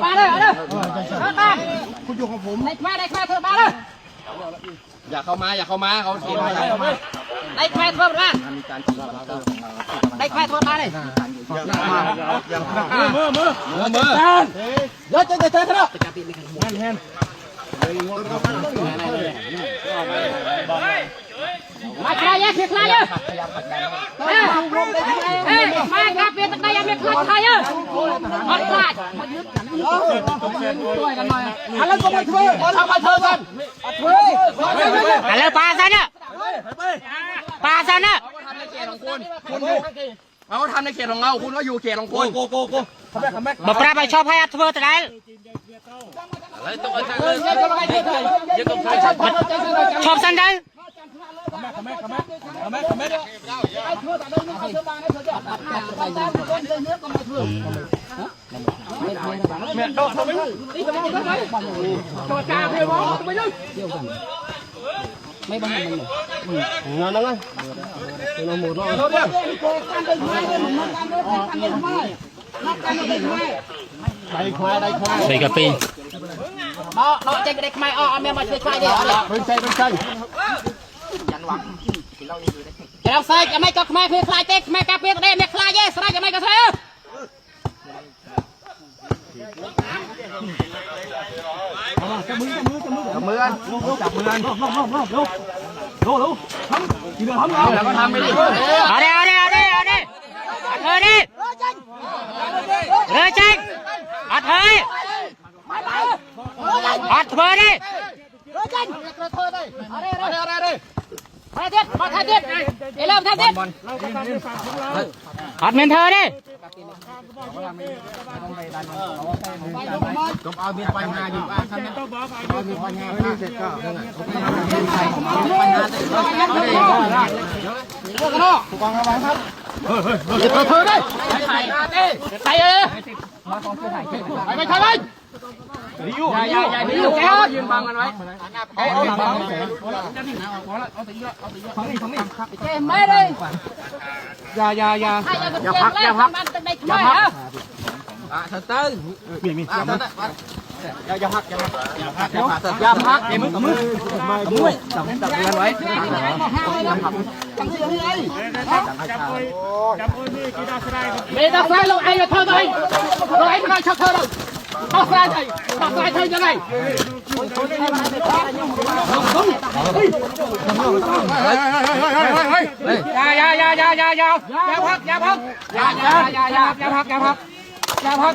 มาเลยมา คุณอยู่ของผม ได้แค่เธอมาเลย อย่าเข้ามาเขาเขียนไว้ ได้แค่เธอมาได้แค่เธอมาเลยมือเดี๋ยวจะเทเถอะแฮนมาใครเยอะใครเยอะมากระเปียตะไคร้ยังไม่คลาดใครเยอะอดคลาดช่วยกันหน่อย แล้วก็มาช่วยทำมาเธอกันช่วย อะไรปลาซะเนี่ยปลาซะเนี่ย เขาทำในเขตของเราคุณก็อยู่เขตของคุณบอกปลาไปชอบให้อัดเทอร์แต่ไหนชอบสันได้ไม่บ้างมันหมด นั่นไงเราหมดแล้วได้ควาย ใส่กะปิเราเจ๊ก็ได้ควายอ้อเมียมาช่วยควายดิเป็นใจเราใส่จะไม่ก็ควายเพื่อควายเจ๊ควายกะปิได้ไม่ควายเย่ใส่จะไม่ก็ใส่จับมือกันจับมือกันทีเดียวทำแล้วก็ทำไปดิเอาดิเธอดิเลยจริงอัดเธออัดเธอดิมาเด็ดมาทันเด็ดเอเริ่มทันเด็ดอัดเมนเธอดิต้องเอาเบียร์ปัญหาอยู่ครับเนี่ยเอาเบียร์ปัญหาไม่เสร็จก็ถูกวางระวังครับเธอได้ใส่เลยไปใช่ไหมอย่าแกยืนฟังกันไว้เจ๊ไม่เลยอย่าพักอย่าตื้นอย่าพักมือจับกันไว้ไม่ต้องใส่ลงไอ้เธอเลยลงไอ้ไม่ได้ชักเธอเลยต้องใส่เธอยังไงอย่าพัก